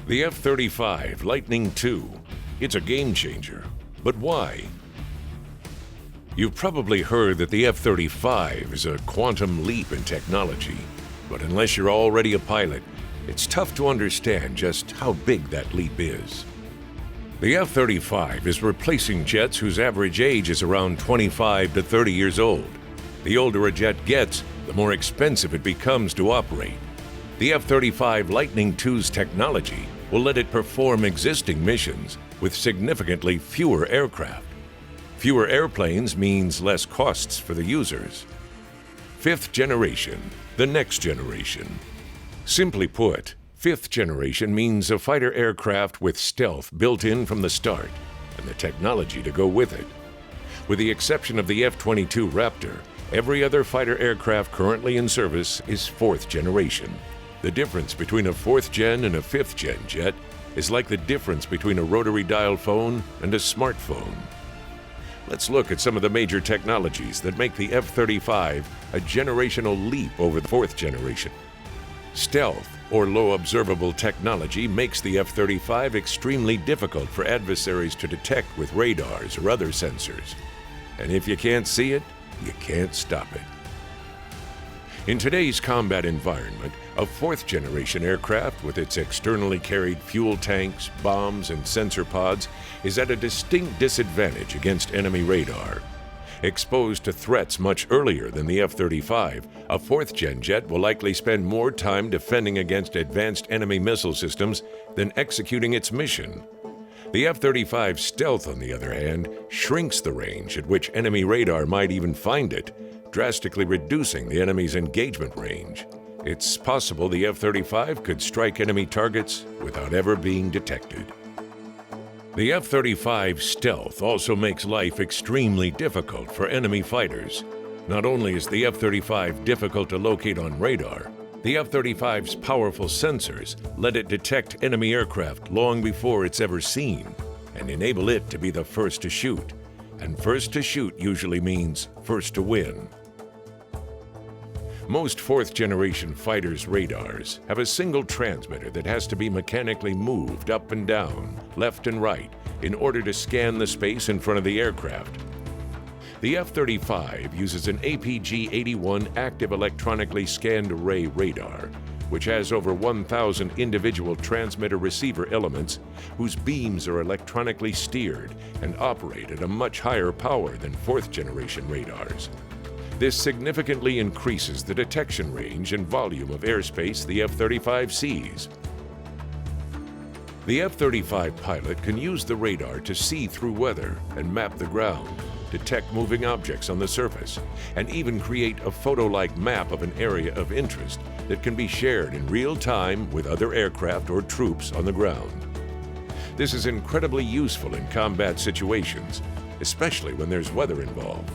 The F-35 Lightning II. It's a game changer. But why? You've probably heard that the F-35 is a quantum leap in technology, but unless you're already a pilot, it's tough to understand just how big that leap is. The F-35 is replacing jets whose average age is around 25 to 30 years old. The older a jet gets, the more expensive it becomes to operate. The F-35 Lightning II's technology will let it perform existing missions with significantly fewer aircraft. Fewer airplanes means less costs for the users. Fifth generation, the next generation. Simply put, fifth generation means a fighter aircraft with stealth built in from the start and the technology to go with it. With the exception of the F-22 Raptor, every other fighter aircraft currently in service is fourth generation. The difference between a fourth gen and a fifth gen jet is like the difference between a rotary dial phone and a smartphone. Let's look at some of the major technologies that make the F-35 a generational leap over the fourth generation. Stealth, or low observable technology, makes the F-35 extremely difficult for adversaries to detect with radars or other sensors. And if you can't see it, you can't stop it. In today's combat environment, a fourth-generation aircraft with its externally carried fuel tanks, bombs, and sensor pods is at a distinct disadvantage against enemy radar. Exposed to threats much earlier than the F-35, a fourth-gen jet will likely spend more time defending against advanced enemy missile systems than executing its mission. The F-35 stealth, on the other hand, shrinks the range at which enemy radar might even find it, drastically reducing the enemy's engagement range. It's possible the F-35 could strike enemy targets without ever being detected. The F-35 stealth also makes life extremely difficult for enemy fighters. Not only is the F-35 difficult to locate on radar, the F-35's powerful sensors let it detect enemy aircraft long before it's ever seen and enable it to be the first to shoot. And first to shoot usually means first to win. Most fourth-generation fighters' radars have a single transmitter that has to be mechanically moved up and down, left and right, in order to scan the space in front of the aircraft. The F-35 uses an APG-81 active electronically scanned array radar, which has over 1,000 individual transmitter-receiver elements whose beams are electronically steered and operate at a much higher power than fourth-generation radars. This significantly increases the detection range and volume of airspace the F-35 sees. The F-35 pilot can use the radar to see through weather and map the ground, detect moving objects on the surface, and even create a photo-like map of an area of interest that can be shared in real time with other aircraft or troops on the ground. This is incredibly useful in combat situations, especially when there's weather involved.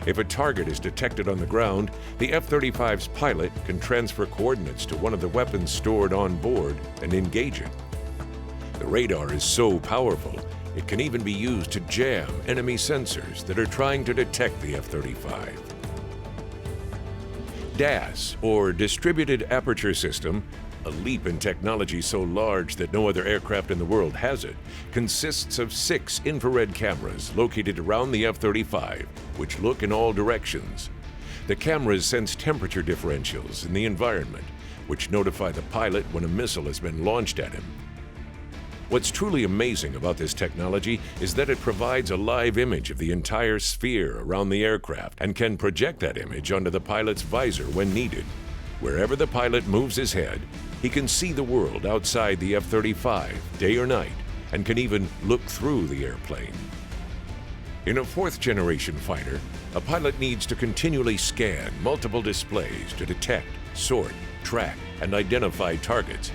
If a target is detected on the ground, the F-35's pilot can transfer coordinates to one of the weapons stored on board and engage it. The radar is so powerful, it can even be used to jam enemy sensors that are trying to detect the F-35. DAS, or Distributed Aperture System, a leap in technology so large that no other aircraft in the world has it, consists of 6 infrared cameras located around the F-35, which look in all directions. The cameras sense temperature differentials in the environment, which notify the pilot when a missile has been launched at him. What's truly amazing about this technology is that it provides a live image of the entire sphere around the aircraft and can project that image onto the pilot's visor when needed. Wherever the pilot moves his head, he can see the world outside the F-35, day or night, and can even look through the airplane. In a fourth-generation fighter, a pilot needs to continually scan multiple displays to detect, sort, track, and identify targets.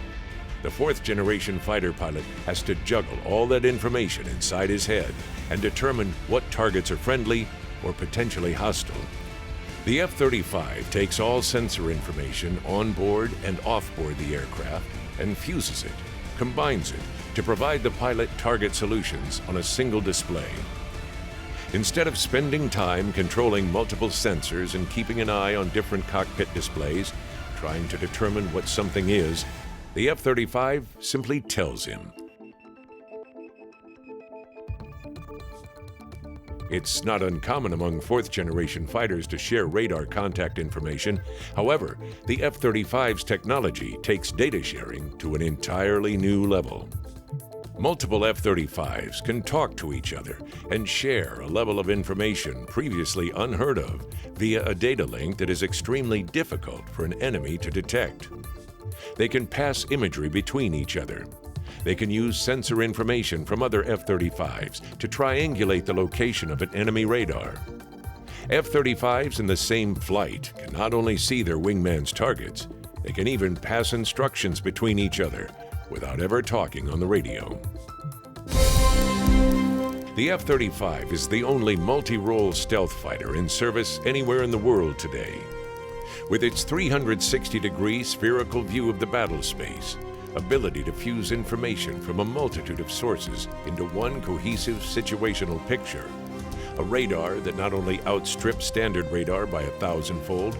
The fourth-generation fighter pilot has to juggle all that information inside his head and determine what targets are friendly or potentially hostile. The F-35 takes all sensor information on board and off board the aircraft and fuses it, combines it, to provide the pilot target solutions on a single display. Instead of spending time controlling multiple sensors and keeping an eye on different cockpit displays, trying to determine what something is, The F-35 simply tells him. It's not uncommon among fourth-generation fighters to share radar contact information. However, the F-35's technology takes data sharing to an entirely new level. Multiple F-35s can talk to each other and share a level of information previously unheard of via a data link that is extremely difficult for an enemy to detect. They can pass imagery between each other. They can use sensor information from other F-35s to triangulate the location of an enemy radar. F-35s in the same flight can not only see their wingman's targets, they can even pass instructions between each other without ever talking on the radio. The F-35 is the only multi-role stealth fighter in service anywhere in the world today. With its 360-degree spherical view of the battle space, ability to fuse information from a multitude of sources into one cohesive situational picture, a radar that not only outstrips standard radar by 1,000-fold,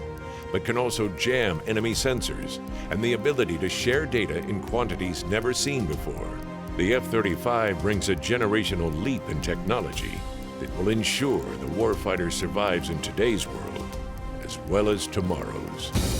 but can also jam enemy sensors, and the ability to share data in quantities never seen before, the F-35 brings a generational leap in technology that will ensure the warfighter survives in today's world as well as tomorrow's.